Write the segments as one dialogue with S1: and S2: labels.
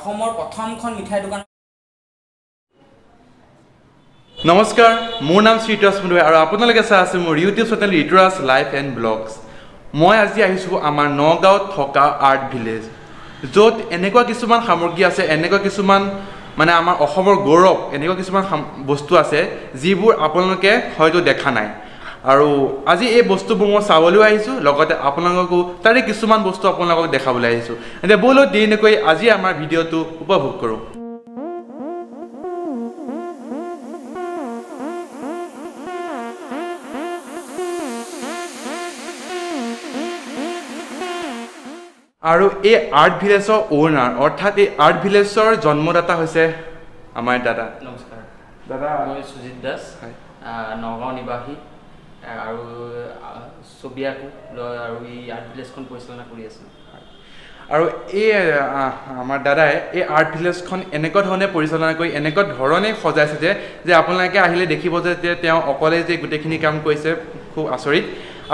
S1: অসমৰ প্ৰথমখন মিঠাই দোকান।
S2: নমস্কাৰ, মোৰ নাম শ্ৰীতৰাজ মুদৈ আৰু আপোনালোকে চাই আছে মোৰ YouTube channel Rituraj life and blogs. মই আজি আহিছোঁ আমাৰ নগাঁৱত থকা আৰ্ট ভিলেজ, য'ত এনেকুৱা কিছুমান সামগ্ৰী আছে, এনেকুৱা কিছুমান মানে আমাৰ অসমৰ গৌৰৱ, এনেকুৱা কিছুমান বস্তু আছে যিবোৰ আপোনালোকে হয়তো দেখা নাই। আৰু আজি এই বস্তুবোৰ মই চাবলৈও আহিছোঁ, লগতে আপোনালোককো তাৰে কিছুমান বস্তু আপোনালোকক দেখাবলৈ আহিছোঁ। এতিয়া ব'লক দেৰি নকৰি আজি আমাৰ ভিডিঅ'টো উপভোগ কৰোঁ। আৰু এই আৰ্ট ভিলেজৰ অ'নাৰ অৰ্থাৎ এই আৰ্ট ভিলেজৰ জন্মদাতা হৈছে আমাৰ দাদা।
S1: নমস্কাৰ
S2: দাদা,
S1: মই সুজিত দাস, নগাঁও নিবাসী আৰু ছবি আকোঁ আৰু এই আৰ্ট ভিলেজখন পৰিচালনা কৰি আছোঁ।
S2: আৰু এই আমাৰ দাদাই এই আৰ্ট ভিলেজখন এনেকুৱা ধৰণে পৰিচালনা কৰি এনেকুৱা ধৰণে সজাইছে যে আপোনালোকে আহিলে দেখিব যে তেওঁ অকলে যে গোটেইখিনি কাম কৰিছে, খুব আচৰিত।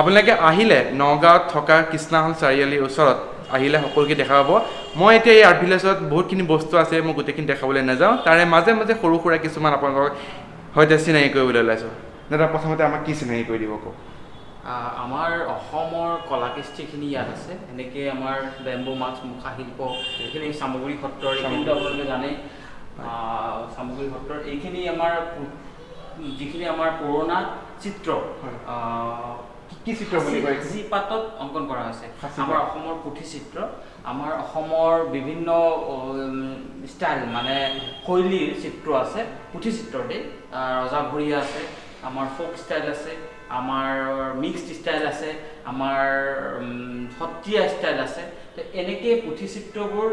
S2: আপোনালোকে আহিলে নগাঁৱত থকা কৃষ্ণাহল চাৰিআলিৰ ওচৰত আহিলে সকলোকে দেখা পাব। মই এতিয়া এই আৰ্ট ভিলেজত বহুতখিনি বস্তু আছে, মই গোটেইখিনি দেখাবলৈ নাযাওঁ, তাৰে মাজে মাজে সৰু সুৰা কিছুমান আপোনালোকক সৈতে চিনাকি কৰিবলৈ ওলাইছোঁ। দাদা, প্ৰথমতে আমাক কি চিনাকি কৰি দিব কওক?
S1: আমাৰ অসমৰ কলাকৃষ্টিখিনি ইয়াত আছে। এনেকৈ আমাৰ বেম্বু মাছ, মুখা শিল্প, এইখিনি চামগুৰি সত্ৰৰ, এইখিনিতো আপোনালোকে জানেই। চামগুৰি সত্ৰৰ এইখিনি আমাৰ যিখিনি আমাৰ পুৰণা চিত্ৰ,
S2: কি চিত্ৰ বুলি কয়?
S1: সাঁচি পাতত অংকন কৰা হৈছে। আমাৰ অসমৰ পুথি চিত্ৰ, আমাৰ অসমৰ বিভিন্ন ষ্টাইল মানে শৈলীৰ চিত্ৰ আছে পুথি চিত্ৰতে। ৰজাঘৰীয়া আছে, আমাৰ ফ'ক ষ্টাইল আছে, আমাৰ মিক্সড ষ্টাইল আছে, আমাৰ সত্ৰীয়া ষ্টাইল আছে। তো এনেকৈ পুথি চিত্ৰবোৰ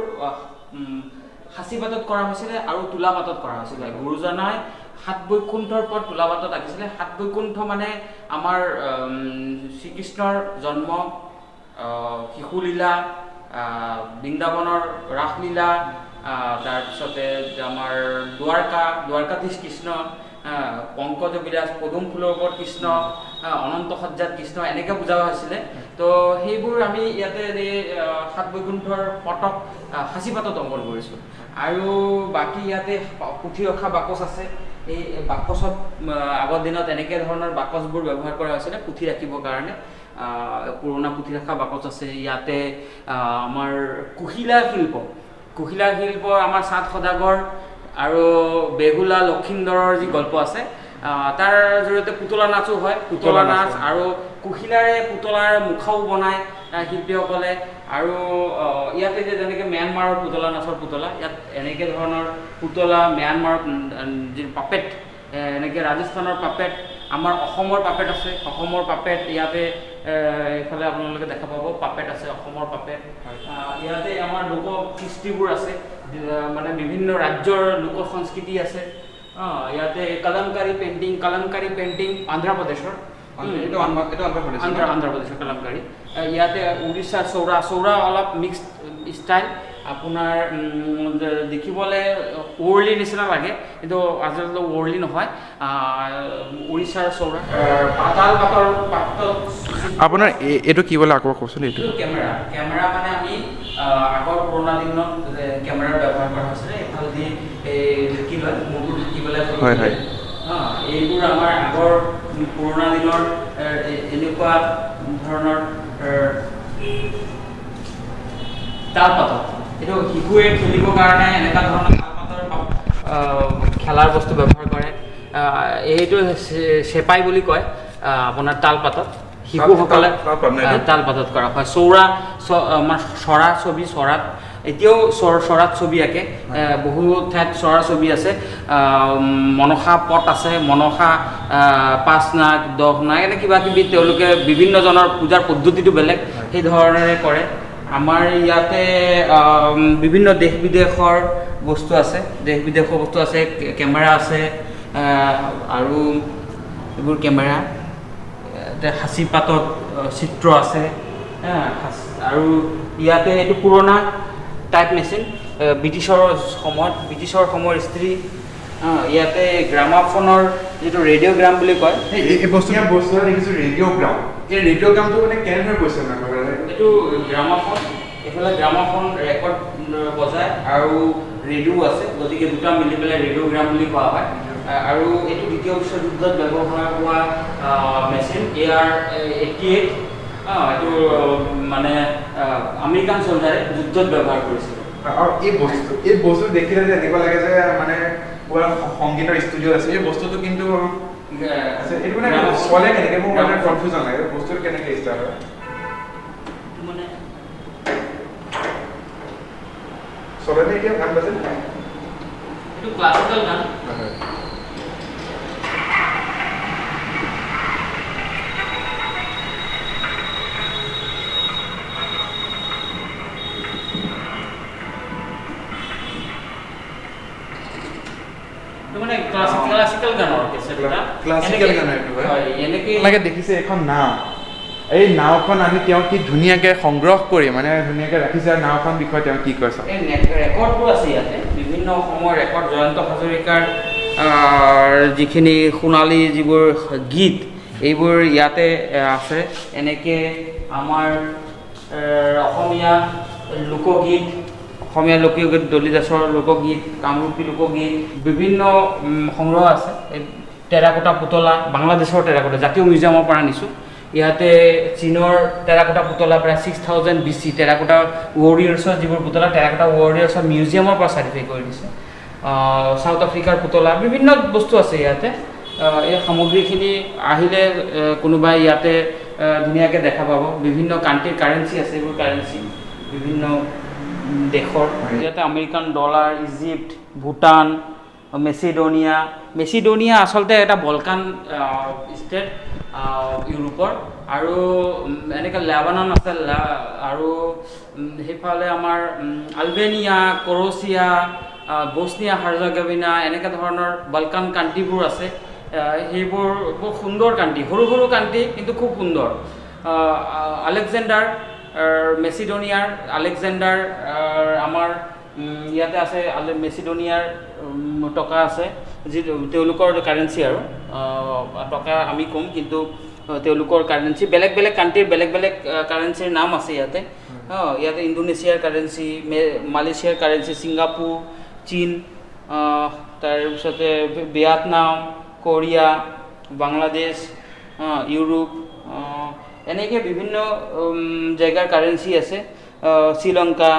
S1: সাঁচি পাতত কৰা হৈছিলে আৰু তোলা পাতত কৰা হৈছিলে। গুৰুজনাই সাত বৈকুণ্ঠৰ ওপৰত তোলা পাতত আঁকিছিলে। সাত বৈকুণ্ঠ মানে আমাৰ শ্ৰীকৃষ্ণৰ জন্ম, শিশুলীলা, বৃন্দাবনৰ ৰাসলীলা, তাৰপিছতে আমাৰ দ্বাৰকাধীশ কৃষ্ণ, পংকজ বিৰাজ, পদুম ফুলৰ ওপৰত কৃষ্ণ, অনন্ত সজ্জাত কৃষ্ণ, এনেকৈ বুজা হৈছিলে। তো সেইবোৰ আমি ইয়াতে এই সাত বৈকুণ্ঠৰ পটক সাঁচি পাতত অংকন কৰিছোঁ। আৰু বাকী ইয়াতে পুথি ৰখা বাকচ আছে। এই বাকচত আগৰ দিনত এনেকৈ ধৰণৰ বাকচবোৰ ব্যৱহাৰ কৰা হৈছিলে পুথি ৰাখিবৰ কাৰণে। পুৰণা পুথি ৰখা বাকচ আছে। ইয়াতে আমাৰ কুশিলা শিল্প আমাৰ চাঁদ সদাগৰ আৰু বেহুলা লক্ষীন্দৰৰ যি গল্প আছে, তাৰ জৰিয়তে পুতলা নাচো হয়। পুতলা নাচ আৰু কুশিলাৰে পুতলাৰ মুখাও বনায় শিল্পীসকলে। আৰু ইয়াতে যে যেনেকৈ ম্যানমাৰৰ পুতলা নাচৰ পুতলা, ইয়াত এনেকৈ ধৰণৰ পুতলা, ম্যানমাৰৰ যি পাপেট, এনেকৈ ৰাজস্থানৰ পাপেট, আমাৰ অসমৰ পাপেট আছে। অসমৰ পাপেট ইয়াতে এইফালে আপোনালোকে দেখা পাব, পাপেট আছে, অসমৰ পাপেট। ইয়াতে আমাৰ লোক কৃষ্টিবোৰ আছে, মানে বিভিন্ন ৰাজ্যৰ লোক সংস্কৃতি আছে। ইয়াতে কালামকাৰী পেইণ্টিং অন্ধ্ৰপ্ৰদেশৰ, অন্ধ্ৰপ্ৰদেশৰ কালামকাৰী। ইয়াতে উৰিষ্যাৰ চৌৰা অলপ মিক্সড ষ্টাইল, আপোনাৰ দেখিবলৈ ৱৰ্লি নিচিনা লাগে, কিন্তু আচলতে ৱৰ্লি নহয়, উৰিষ্যাৰ চৌৰা। পাতাল পাতত
S2: আপোনাৰ এইটো কি বোলে আকৌ কওকচোন? এইটো
S1: কেমেৰা মানে আমি আগৰ পুৰণা দিনত কেমেৰা ব্যৱহাৰ কৰা হৈছিলে। এইফালেদি ঢুকি লয়, মূৰটো ঢুকি পেলাই।
S2: হয়।
S1: এইবোৰ আমাৰ আগৰ পুৰণা দিনৰ এনেকুৱা ধৰণৰ তালপাতত, এইটো শিশুৱে খেলিবৰ কাৰণে এনেকুৱা ধৰণৰ তালপাতৰ খেলাৰ বস্তু ব্যৱহাৰ কৰে। এইটো চেপাই বুলি কয় আপোনাৰ তালপাতত। শিশুসকলে তালপাতত কৰা হয়। আমাৰ চৰা ছবি, চৰাত এতিয়াও চৰাত ছবি আঁকে। বহু ঠাইত চৰা ছবি আছে। মনসা পট আছে, মনসা 5 নাগ 10 নাগ এনে কিবা কিবি, তেওঁলোকে বিভিন্নজনৰ পূজাৰ পদ্ধতিটো বেলেগ, সেই ধৰণেৰে কৰে। আমাৰ ইয়াতে বিভিন্ন দেশ বিদেশৰ বস্তু আছে, কেমেৰা আছে। আৰু এইবোৰ কেমেৰা, সাঁচি পাতত চিত্ৰ আছে। আৰু ইয়াতে এইটো পুৰণা টাইপ মেচিন, ব্ৰিটিছৰ সময়ৰ স্ত্ৰী। ইয়াতে গ্ৰামাফোনৰ যিটো ৰেডিঅ'গ্ৰাম বুলি কয়,
S2: এই বস্তু দেখিছোঁ ৰেডিঅ'গ্ৰাম। এই ৰেডিঅ'গ্ৰামটো মানে কেনেধৰণে কৈছে?
S1: এইটো গ্ৰামাফোন, এইফালে গ্ৰামাফোন ৰেকৰ্ড বজায় আৰু ৰেডিঅ' আছে, গতিকে দুটা মিলি পেলাই ৰেডিঅ'গ্ৰাম বুলি কোৱা হয়। আৰু এইটো দ্বিতীয় বিশ্বযুদ্ধত ব্যৱহাৰ হোৱা মেচিন AR-88, এইটো মানে আমেৰিকান চলজাৰে যুদ্ধত ব্যৱহাৰ কৰিছিল।
S2: আৰু এই বস্তু দেখিলে যে এনেকুৱা লাগে যে মানে পুৰা সংগীতৰ ষ্টুডিঅ' আছে। এই বস্তুটো কিন্তু এইটো মানে চলে কেনেকৈ, মোৰ মানে কনফিউজন লাগে বস্তুটো কেনেকৈ ষ্টাৰ্ট হয়।
S1: মানে
S2: চলে নে এতিয়া গান বাজে?
S1: এইটো ক্লাছিকেল গান। মানে ক্লাছিকেল গানৰ কেছেটটা,
S2: ক্লাছিকেল গান এইটো
S1: হয়।
S2: এনেকৈ দেখিছে এখন নাও, এই নাওখন আমি তেওঁ কি ধুনীয়াকৈ সংগ্ৰহ কৰি মানে ধুনীয়াকৈ ৰাখিছে। আৰু নাওখন বিষয়ে তেওঁ কি কৈছে?
S1: এই ৰেকৰ্ডবোৰ আছে ইয়াতে, বিভিন্ন সময়ৰ ৰেকৰ্ড। জয়ন্ত হাজৰিকাৰ যিখিনি সোণালী যিবোৰ গীত, এইবোৰ ইয়াতে আছে। এনেকৈ আমাৰ অসমীয়া লোকগীত, দলি দাসৰ লোকগীত, কামৰূপী লোকগীত, বিভিন্ন সংগ্ৰহ আছে। এই টেৰাকোটা পুতলা, বাংলাদেশৰ টেৰাকোটা, জাতীয় মিউজিয়ামৰ পৰা আনিছোঁ। ইয়াতে চীনৰ টেৰাকোটা পুতলা প্ৰায় 6000 BC, টেৰাকোটা ৱাৰিয়াৰ্ছৰ যিবোৰ পুতলা, টেৰাকোটা ৱাৰিয়াৰ্ছৰ মিউজিয়ামৰ পৰা চাৰ্টিফাই কৰি দিছে। সাউথ আফ্ৰিকাৰ পুতলা, বিভিন্ন বস্তু আছে ইয়াতে। এই সামগ্ৰীখিনি আহিলে কোনোবাই ইয়াতে ধুনীয়াকৈ দেখা পাব। বিভিন্ন কাণ্ট্ৰিৰ কাৰেঞ্চি আছে, এইবোৰ কাৰেঞ্চি বিভিন্ন দেশৰ। ইয়াতে American dollar, Egypt, Bhutan, Macedonia আচলতে এটা বলকান ষ্টেট ইউৰোপৰ। আৰু এনেকৈ লেবানন আছে, আৰু সেইফালে আমাৰ আলবেনিয়া, ক্ৰ'চিয়া, বচনিয়া হাৰ্জেগোভিনা, এনেকৈ ধৰণৰ বলকান কাণ্ট্ৰিবোৰ আছে। সেইবোৰ খুব সুন্দৰ কাণ্ট্ৰি, সৰু সৰু কাণ্ট্ৰি কিন্তু খুব সুন্দৰ। আলেকজেণ্ডাৰ, মেচিডোনিয়াৰ আলেকজেণ্ডাৰ আমাৰ ইয়াতে আছে। মেচিডোনিয়াৰ টকা আছে, যি তেওঁলোকৰ কাৰেঞ্চি আৰু টকা আমি ক'ম, কিন্তু তেওঁলোকৰ কাৰেঞ্চি বেলেগ বেলেগ কাণ্ট্ৰিৰ বেলেগ বেলেগ কাৰেঞ্চিৰ নাম আছে ইয়াতে। ইয়াতে ইণ্ডোনেছিয়াৰ কাৰেঞ্চি, মালয়েছিয়াৰ কাৰেঞ্চি, ছিংগাপুৰ, চীন, তাৰপিছতে ভিয়েটনাম, কোৰিয়া, বাংলাদেশ, ইউৰোপ, এনেকৈ বিভিন্ন জেগাৰ কাৰেঞ্চি আছে। শ্ৰীলংকা,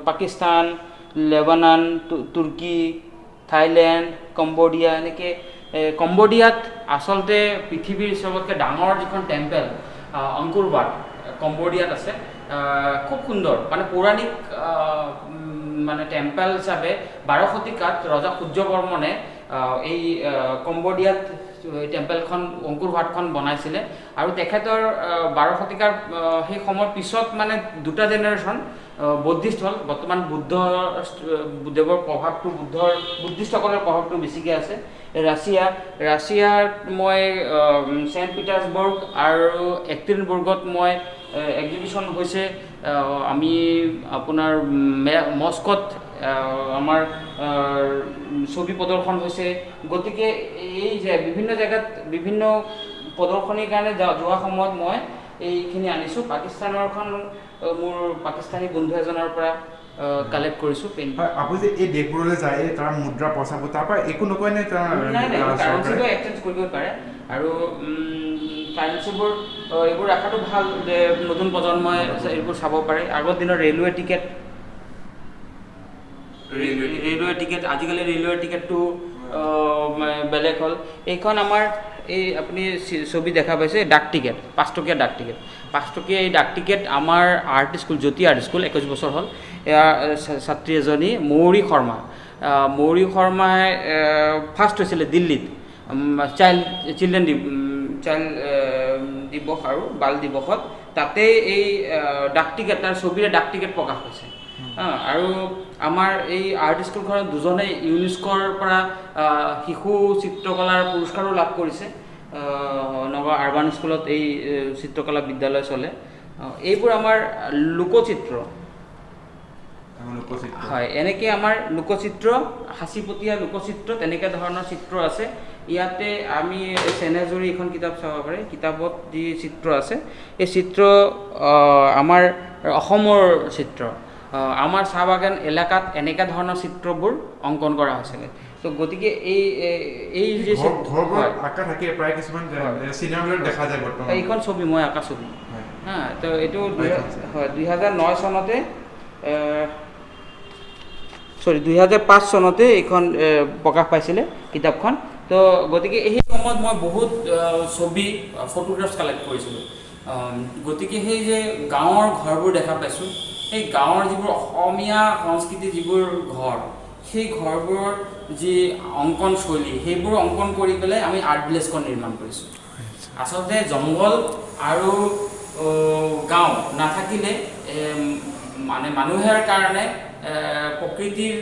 S1: পাকিস্তান, লেবানন, তুৰ্কী, থাইলেণ্ড, কম্বোডিয়া। এনেকৈ কম্বোডিয়াত আচলতে পৃথিৱীৰ চবতকৈ ডাঙৰ যিখন টেম্পল অংকুৰ বাট কম্বোডিয়াত আছে। খুব সুন্দৰ, মানে পৌৰাণিক মানে টেম্পল হিচাপে 12 শতিকাত ৰজা সূৰ্যবৰ্মনে এই কম্বোডিয়াত টেম্পলখন, অংকুৰ ভাটখন বনাইছিলে। আৰু তেখেতৰ 12 শতিকাৰ সেই সময়ৰ পিছত মানে দুটা জেনেৰেশ্যন বৌদ্ধিষ্ট হ'ল। বৰ্তমান বুদ্ধদেৱৰ প্ৰভাৱটো, বুদ্ধিষ্টসকলৰ প্ৰভাৱটো বেছিকৈ আছে। ৰাছিয়াত মই ছেইণ্ট পিটাৰ্ছবাৰ্গ আৰু এক্টেৰিনবাৰ্গত মই এক্সিবিশ্যন হৈছে। আমি আপোনাৰ মস্কোত আমাৰ ছবি প্ৰদৰ্শন হৈছে। গতিকে এই যে বিভিন্ন জেগাত বিভিন্ন প্ৰদৰ্শনীৰ কাৰণে যোৱা সময়ত মই এইখিনি আনিছোঁ। পাকিস্তানৰখন মোৰ পাকিস্তানী বন্ধু এজনৰ পৰা কালেক্ট কৰিছোঁ পেইণ্টিং।
S2: আপুনি যে এই দেশবোৰলৈ যায়, তাৰ মুদ্ৰা পইচাবোৰ তাৰ পৰা একো নকয় নে?
S1: নাই, কাৰেঞ্চিটো এক্সচেঞ্জ কৰিব পাৰে। আৰু কাৰেঞ্চিবোৰ এইবোৰ ৰখাটো ভাল যে নতুন প্ৰজন্মই এইবোৰ চাব পাৰে। আগৰ দিনৰ ৰেলৱে টিকেট, আজিকালি ৰেলৱে টিকেটটো বেলেগ হ'ল। এইখন আমাৰ এই আপুনি ছবি দেখা পাইছে, ডাক টিকেট, 5 টকীয়া ডাক টিকেট। 5 টকীয়া এই ডাক টিকেট আমাৰ আৰ্ট স্কুল, জ্যোতি আৰ্ট স্কুল, 21 বছৰ হ'ল। ইয়াৰ ছাত্ৰী এজনী মৌৰী শৰ্মাই ফাৰ্ষ্ট হৈছিলে দিল্লীত চিল্ড্ৰেন দিৱস আৰু বাল দিৱসত। তাতে এই ডাক টিকেট, তাৰ ছবিৰে ডাক টিকেট প্ৰকাশ হৈছে। আৰু আমাৰ এই আৰ্ট স্কুলখনত দুজনে ইউনেস্কোৰ পৰা শিশু চিত্ৰকলাৰ পুৰস্কাৰো লাভ কৰিছে। নগাঁও আৰবান স্কুলত এই চিত্ৰকলা বিদ্যালয় চলে। এইবোৰ আমাৰ লোকচিত্ৰ। হয়, এনেকৈ আমাৰ লোকচিত্ৰ, সাঁচিপতীয়া লোকচিত্ৰ, তেনেকৈ ধৰণৰ চিত্ৰ আছে। ইয়াতে আমি চেনেজুৰি এখন কিতাপ চাব পাৰে। কিতাপত যি চিত্ৰ আছে, এই চিত্ৰ আমাৰ অসমৰ চিত্ৰ। আমাৰ চাহ বাগান এলেকাত এনেকুৱা ধৰণৰ চিত্ৰবোৰ অংকন কৰা হৈছিলে তো গতিকে এই যে
S2: আঁকা থাকে প্ৰায় কিছুমান চিনেমাবিলাক দেখা যায় বৰ্তমান
S1: এইখন ছবি মই আঁকা ছবি হা তো এইটো 2009 চনতে 2005 চনতে এইখন প্ৰকাশ পাইছিলে কিতাপখন তো গতিকে এই সময়ত মই বহুত ছবি ফটোগ্ৰাফছ কালেক্ট কৰিছিলোঁ গতিকে সেই যে গাঁৱৰ ঘৰবোৰ দেখা পাইছোঁ সেই গাঁৱৰ যিবোৰ অসমীয়া সংস্কৃতিৰ যিবোৰ ঘৰ সেই ঘৰবোৰৰ যি অংকন শৈলী সেইবোৰ অংকন কৰি পেলাই আমি আৰ্ট ভিলেজখন নিৰ্মাণ কৰিছোঁ আচলতে জংঘল আৰু গাঁও নাথাকিলে মানে মানুহৰ কাৰণে প্ৰকৃতিৰ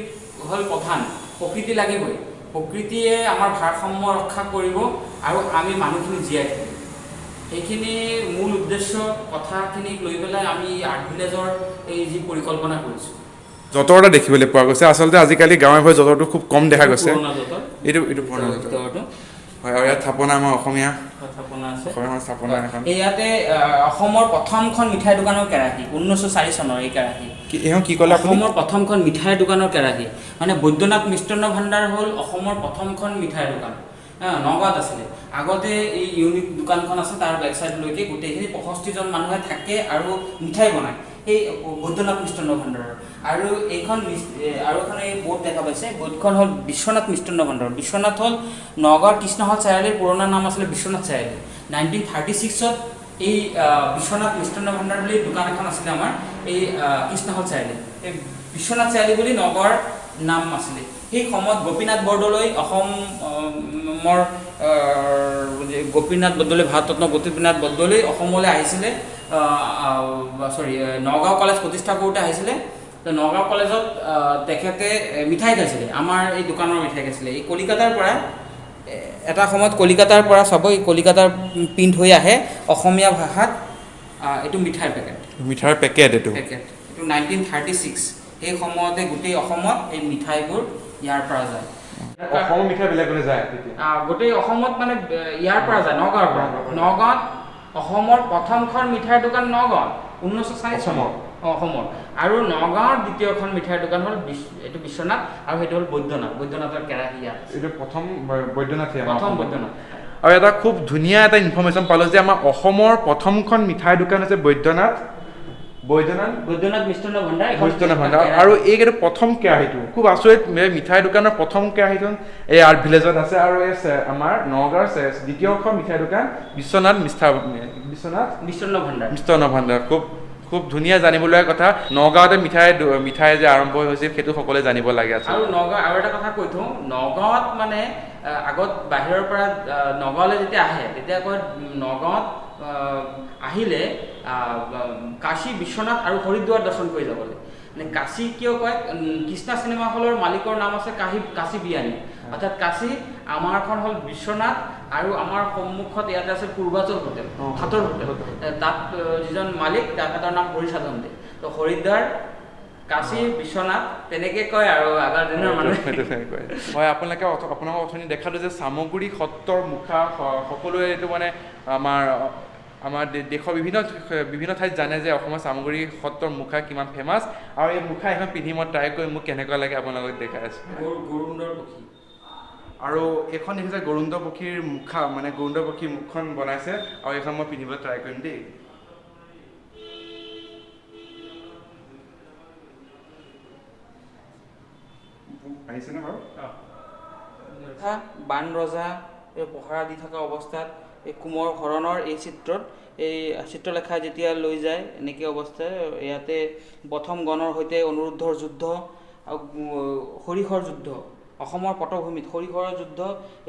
S1: হ'ল প্ৰধান প্ৰকৃতি লাগিবই প্ৰকৃতিয়ে আমাৰ ভাৰসাম্য ৰক্ষা কৰিব আৰু আমি মানুহখিনি জীয়াই থাকিম এইখিনি মূল উদ্দেশ্য কথাখিনিক লৈ পেলাই আমি আৰ্ট ভিলেজৰ এই যি পৰিকল্পনা কৰিছোঁ
S2: যঁতৰটা দেখিবলৈ পোৱা গৈছে আচলতে আজিকালি গাঁৱে ভূঞে যঁতৰটো খুব কম দেখা গৈছে এইটো পুৰণা যঁতৰটো হয় আৰু ইয়াত থাপনা আমাৰ অসমীয়া স্থাপনা এখন
S1: ইয়াতে অসমৰ প্ৰথমখন মিঠাই দোকানৰ কেৰাহী 1904 চনৰ এই কেৰাহী
S2: কি ক'লে
S1: অসমৰ প্ৰথমখন মিঠাই দোকানৰ কেৰাহী মানে বৈদ্যনাথ মিষ্টান্ন ভাণ্ডাৰ হ'ল অসমৰ প্ৰথমখন মিঠাই দোকান নগাঁৱত আছিলে আগতে এই ইউনিক দোকানখন আছে তাৰ বেক চাইডলৈকে গোটেইখিনি 65জন মানুহে থাকে আৰু মিঠাই বনায় এই বৈদ্যনাথ মিষ্টান্ন ভাণ্ডাৰৰ আৰু এইখন আৰু এখন এই বোৰ্ড দেখা পাইছে বোৰ্ডখন হ'ল বিশ্বনাথ মিষ্টান্ন ভাণ্ডাৰ বিশ্বনাথ হ'ল নগাঁৱৰ কৃষ্ণহল চাৰিআলিৰ পুৰণা নাম আছিলে বিশ্বনাথ চাৰিআলি 1936ত এই বিশ্বনাথ মিষ্টান্ন ভাণ্ডাৰ বুলি দোকান এখন আছিলে আমাৰ এই কৃষ্ণহল চাৰিআলি এই বিশ্বনাথ চাৰিআলি বুলি নগাঁৱৰ নাম আছিলে সেই সময়ত গোপীনাথ বৰদলৈ অসমৰ গোপীনাথ বৰদলৈ ভাৰতৰত্ন গোপীনাথ বৰদলৈ অসমলৈ আহিছিলে নগাঁও কলেজ প্ৰতিষ্ঠা কৰোঁতে আহিছিলে তো নগাঁও কলেজত তেখেতে মিঠাই খাইছিলে আমাৰ এই দোকানৰ মিঠাই খাইছিলে এই কলিকাতাৰ পৰা এটা সময়ত কলিকাতাৰ পৰা চাব এই কলিকাতাৰ প্ৰিণ্ট হৈ আহে অসমীয়া ভাষাত এইটো মিঠাইৰ পেকেট এইটো 1936 সেই সময়তে গোটেই অসমত এই মিঠাইবোৰ ইয়াৰ পৰা যায়
S2: অসমৰ মিঠাইবিলাকলৈ যায়
S1: গোটেই অসমত মানে ইয়াৰ পৰা যায় নগাঁৱৰ পৰা নগাঁৱত অসমৰ প্ৰথমখন মিঠাইৰ দোকান নগাঁৱত 1904 চনত অসমৰ আৰু নগাঁৱৰ দ্বিতীয়খন মিঠাইৰ দোকান হ'ল এইটো বিশ্বনাথ আৰু সেইটো হ'ল বৈদ্যনাথৰ কেৰাহী
S2: এইটো প্ৰথম বৈদ্যনাথ
S1: আৰু
S2: এটা খুব ধুনীয়া এটা ইনফৰমেশ্যন পালোঁ যে আমাৰ অসমৰ প্ৰথমখন মিঠাই দোকান হৈছে বৈদ্যনাথ মিষ্টান্ন ভাণ্ডাৰ আৰু এইটো প্ৰথম কেৰাহীটো খুব আচৰিত মিঠাই দোকানৰ প্ৰথম কেৰাহীখন এই আৰ্ট ভিলেজত আছে আৰু এই আমাৰ নগাঁৱৰ দ্বিতীয়খন মিঠাই দোকান বিশ্বনাথ মিষ্টান্ন ভাণ্ডাৰ খুব ধুনীয়া জানিবলগীয়া কথা নগাঁৱতে মিঠাই যে আৰম্ভ হৈছিল সেইটো সকলোৱে জানিব লাগে
S1: আৰু নগাঁও আৰু এটা কথা কৈ থওঁ নগাঁৱত মানে আগত বাহিৰৰ পৰা নগাঁৱলৈ যেতিয়া আহে তেতিয়া কয় নগাঁৱত আহিলে কাশী বিশ্বনাথ আৰু হৰিদ্বাৰ দৰ্শন কৰি যাবলৈ মানে কাশী কিয় কয় কৃষ্ণা চিনেমা হলৰ মালিকৰ নাম আছে কাশী বিয়ানী অৰ্থাৎ কাশী আমাৰখন হ'ল বিশ্বনাথ আৰু আমাৰ সন্মুখত ইয়াতে আছে পূৰ্বাচল হোটেল হাতৰ হোটেল তাত যিজন মালিক তেখেতৰ নাম হৰিসাধন দে তো হৰিদ্বাৰ কাশী বিশ্বনাথ তেনেকৈ কয় আৰু আগৰ দিনৰ মানুহে
S2: হয় আপোনালোকক অথনি দেখালোঁ যে চামগুৰি সত্ৰৰ মুখা সকলোৱে এইটো মানে আমাৰ দেশৰ বিভিন্ন ঠাইত জানে যে অসমৰ চামগুৰি সত্ৰৰ মুখা কিমান ফেমাছ আৰু এই মুখা এখন পিন্ধি মই ট্ৰাই কৰি মোক কেনেকুৱা লাগে আপোনালোকক দেখাই আছোঁ
S1: গৰুণ্ডৰ পক্ষী
S2: আৰু এইখন দেখিছে গৰুণ্ড পক্ষীৰ মুখা মানে গৰুণ্ড পক্ষীৰ মুখখন বনাইছে আৰু এইখন মই পিন্ধিবলৈ ট্ৰাই কৰিম দেই আহিছেনে বাৰু
S1: বান ৰজা পহৰা দি থকা অৱস্থাত এই কোমৰ হৰণৰ এই চিত্ৰলেখা যেতিয়া লৈ যায় এনেকৈ অৱস্থাই ইয়াতে প্ৰথম গণৰ সৈতে অনুৰুদ্ধৰ যুদ্ধ আৰু হৰিহৰ যুদ্ধ অসমৰ পটভূমিত হৰিহৰৰ যুদ্ধ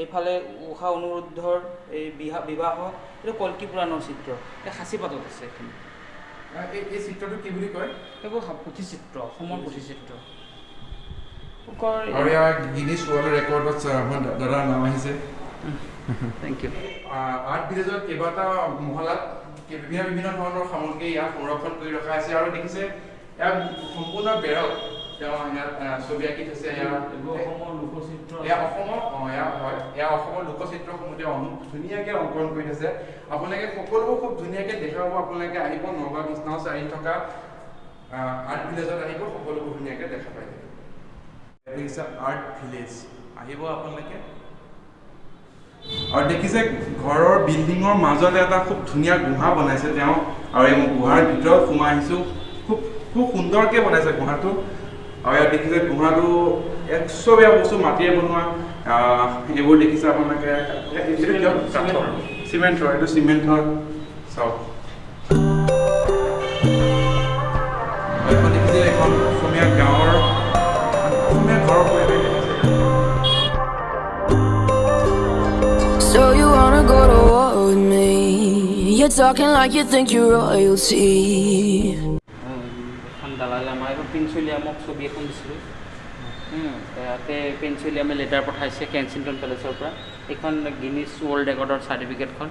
S1: এইফালে ঊষা অনুৰুদ্ধৰ এই বিবাহ এইটো কল্কি পুৰাণৰ চিত্ৰ এই সাঁচিপাতত আছে এইখিনি
S2: এই চিত্ৰটো কি বুলি কয়
S1: এইবোৰ পুথিচিত্ৰ অসমৰ পুথিচিত্ৰ
S2: আৰু ইয়াৰ গিনিছ ৱৰ্ল্ড ৰেকৰ্ডত দাদাৰ নাম আহিছে
S1: থেংক ইউ
S2: আৰ্ট ভিলেজৰ কেইবাটা মহলাত বিভিন্ন ধৰণৰ সামগ্ৰী ইয়াত সংৰক্ষণ কৰি ৰখা আছে আৰু দেখিছে ইয়াৰ সম্পূৰ্ণ বেৰত তেওঁ ইয়াত ছবি আঁকি থৈছে অসমৰ লোকচিত্ৰসমূহ তেওঁ ধুনীয়াকৈ অংকন কৰি থৈছে আপোনালোকে সকলোবোৰ খুব ধুনীয়াকৈ দেখা পাব আপোনালোকে আহিব নগাঁও কৃষ্ণহল চাৰিআলিত থকা আৰ্ট ভিলেজত আহিব সকলোবোৰ ধুনীয়াকৈ দেখা পাই থাকিব দেখিছে আৰ্ট ভিলেজ আহিব আপোনালোকে আৰু দেখিছে ঘৰৰ বিল্ডিঙৰ মাজতে এটা খুব ধুনীয়া গুহা বনাইছে তেওঁ আৰু এই গুহাৰ ভিতৰত সোমাই আহিছোঁ খুব সুন্দৰকৈ বনাইছে গুহাটো আৰু ইয়াত দেখিছে গুহাটো একচবেয়া বস্তু মাটিৰে বনোৱা এইবোৰ দেখিছে আপোনালোকে চিমেণ্টৰ এইটো চিমেণ্টৰ চাওক এখন দেখিছে এখন অসমীয়া গাঁৱৰ অসমীয়া ঘৰৰ পৰিৱেশ দেখিছে
S3: So you wanna go to war with me? You're talking like you think you're royalty.
S1: এখন দালাল আমাৰ এখন প্ৰিন্স উইলিয়ামক ছবি এখন দিছিলোঁ তাতে প্ৰিন্স উইলিয়ামে লেটাৰ পঠাইছে কেনচিংটন পেলেচৰ পৰা এইখন গিনিছ ৱৰ্ল্ড ৰেকৰ্ডৰ চাৰ্টিফিকেটখন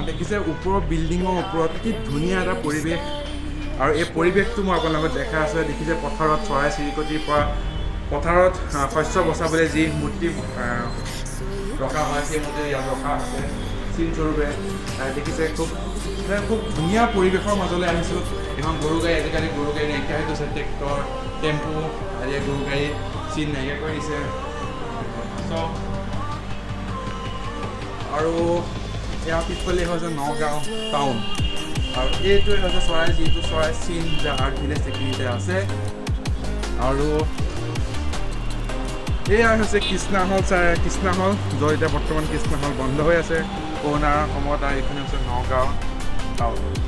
S2: দেখিছে ওপৰৰ বিল্ডিঙৰ ওপৰত কি ধুনীয়া এটা পৰিৱেশ আৰু এই পৰিৱেশটো মই আপোনালোকক দেখা আছে দেখিছে পথাৰত চৰাই চিৰিকটিৰ পৰা পথাৰত শস্য বচাবলৈ যি মূৰ্তি ৰখা হয় সেই মূৰ্তি ইয়াত ৰখা আছে চিনস্বৰূপে দেখিছে খুব ধুনীয়া পৰিৱেশৰ মাজলৈ আহিছোঁ এখন গৰু গাড়ী আজিকালি গৰু গাড়ী নাইকিয়া হৈ গৈছে ট্ৰেক্টৰ টেম্পু আদি গৰু গাড়ী চিন নাইকিয়া কৰি দিছে আৰু ইয়াৰ পিছফালে হৈছে নগাঁও টাউন আৰু এইটোৱে হৈছে চৰাই যিটো চৰাই চিন যে আৰ্ট ভিলেজ এইখিনিতে আছে আৰু এয়া হৈছে কৃষ্ণা হল কৃষ্ণা হল য'ত এতিয়া বৰ্তমান কৃষ্ণা হল বন্ধ হৈ আছে কৰোণাৰ সময়ত আৰু এইখিনি হৈছে নগাঁও টাউন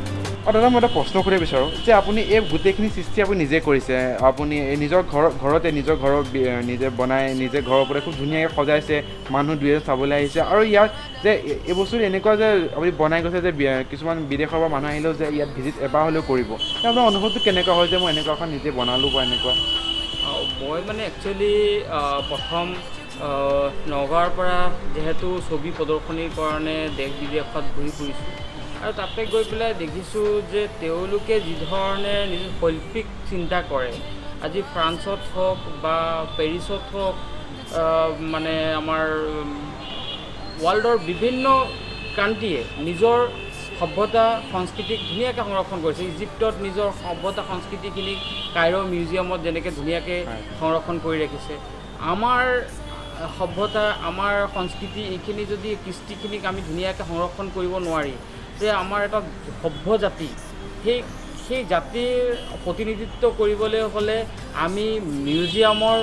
S2: দাদা মই এটা প্ৰশ্ন কৰিব বিচাৰোঁ যে আপুনি এই গোটেইখিনি সৃষ্টি আপুনি নিজে কৰিছে আপুনি নিজৰ ঘৰতে নিজৰ ঘৰৰ নিজে বনাই নিজে ঘৰৰ ওপৰতে খুব ধুনীয়াকৈ সজাইছে মানুহ দুই এজন চাবলৈ আহিছে আৰু ইয়াত যে এই বস্তুটো এনেকুৱা যে আপুনি বনাই গৈছে যে কিছুমান বিদেশৰ পৰা মানুহ আহিলেও যে ইয়াত ভিজিট এবাৰ হ'লেও কৰিব আপোনাৰ অনুভৱটো কেনেকুৱা হয় যে মই এনেকুৱা এখন নিজে বনালোঁ বা এনেকুৱা
S1: মই মানে একচুৱেলি প্ৰথম নগাঁৱৰ পৰা যিহেতু ছবি প্ৰদৰ্শনীৰ কাৰণে দেশ বিদেশত ঘূৰি ফুৰিছোঁ আৰু তাতে গৈ পেলাই দেখিছোঁ যে তেওঁলোকে যিধৰণে নিজৰ শৈল্পিক চিন্তা কৰে আজি ফ্ৰান্সত হওক বা পেৰিছত হওক মানে আমাৰ ৱৰ্ল্ডৰ বিভিন্ন কাণ্ট্ৰিয়ে নিজৰ সভ্যতা সংস্কৃতিক ধুনীয়াকৈ সংৰক্ষণ কৰিছে ইজিপ্তত নিজৰ সভ্যতা সংস্কৃতিখিনিক কাইৰ' মিউজিয়ামত যেনেকৈ ধুনীয়াকৈ সংৰক্ষণ কৰি ৰাখিছে আমাৰ সভ্যতা আমাৰ সংস্কৃতি এইখিনি যদি কৃষ্টিখিনিক আমি ধুনীয়াকৈ সংৰক্ষণ কৰিব নোৱাৰি যে আমাৰ এটা সভ্য জাতি সেই জাতিৰ প্ৰতিনিধিত্ব কৰিবলৈ হ'লে আমি মিউজিয়ামৰ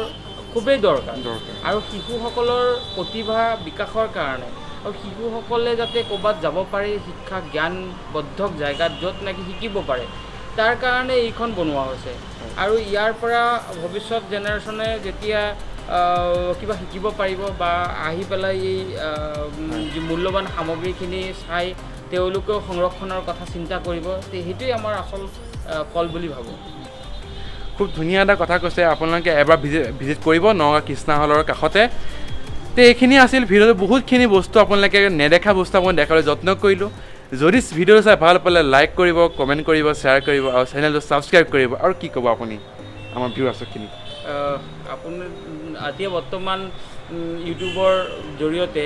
S1: খুবেই দৰকাৰ আৰু শিশুসকলৰ প্ৰতিভা বিকাশৰ কাৰণে আৰু শিশুসকলে যাতে ক'ৰবাত যাব পাৰে শিক্ষা জ্ঞানবদ্ধক জেগাত য'ত নেকি শিকিব পাৰে তাৰ কাৰণে এইখন বনোৱা হৈছে আৰু ইয়াৰ পৰা ভৱিষ্যত জেনেৰেশ্যনে যেতিয়া কিবা শিকিব পাৰিব বা আহি পেলাই এই মূল্যৱান সামগ্ৰীখিনি চাই তেওঁলোকেও সংৰক্ষণৰ কথা চিন্তা কৰিব সেইটোৱেই আমাৰ আচল ফল বুলি ভাবোঁ
S2: খুব ধুনীয়া এটা কথা কৈছে আপোনালোকে এবাৰ ভিজিট কৰিব নগাঁও কৃষ্ণা হলৰ কাষতে তো এইখিনি আছিল ভিডিঅ'টো বহুতখিনি বস্তু আপোনালোকে নেদেখা বস্তু মই দেখাবলৈ যত্ন কৰিলোঁ যদি ভিডিঅ'টো চাই ভাল পালে লাইক কৰিব কমেণ্ট কৰিব শ্বেয়াৰ কৰিব আৰু চেনেলটো ছাবস্ক্ৰাইব কৰিব আৰু কি ক'ব আপুনি আমাৰ ভিউৱাৰ্ছখিনি
S1: আপুনি এতিয়া বৰ্তমান ইউটিউবৰ জৰিয়তে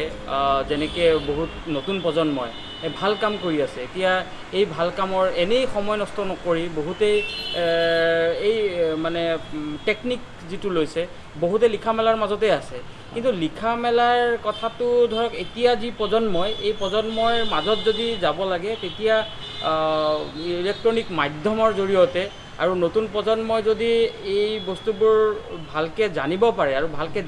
S1: যেনেকৈ বহুত নতুন প্ৰজন্মই ভাল কাম কৰি আছে এতিয়া এই ভাল কামৰ এনেই সময় নষ্ট নকৰি বহুতেই এই মানে টেকনিক যিটো লৈছে বহুতে লিখা মেলাৰ মাজতে আছে কিন্তু লিখা মেলাৰ কথাটো ধৰক এতিয়া যি প্ৰজন্মই এই প্ৰজন্মৰ মাজত যদি যাব লাগে তেতিয়া ইলেক্ট্ৰনিক মাধ্যমৰ জৰিয়তে আৰু নতুন প্ৰজন্মই যদি এই বস্তুবোৰ ভালকৈ জানিব পাৰে আৰু ভালকৈ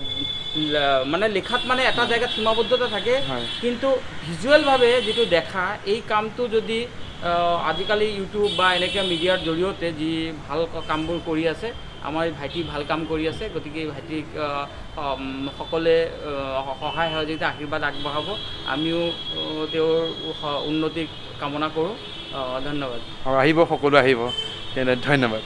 S1: মানে লিখাত মানে এটা জেগাত সীমাবদ্ধতা থাকে কিন্তু ভিজুৱেলভাৱে যিটো দেখা এই কামটো যদি আজিকালি ইউটিউব বা এনেকৈ মিডিয়াৰ জৰিয়তে যি ভাল কামবোৰ কৰি আছে আমাৰ ভাইটি ভাল কাম কৰি আছে গতিকে এই ভাইটিক সকলোৱে সহায় সহযোগিতা আশীৰ্বাদ আগবঢ়াব আমিও তেওঁৰ উন্নতি কামনা কৰোঁ ধন্যবাদ
S2: আহিব সকলো আহিব ধন্যবাদ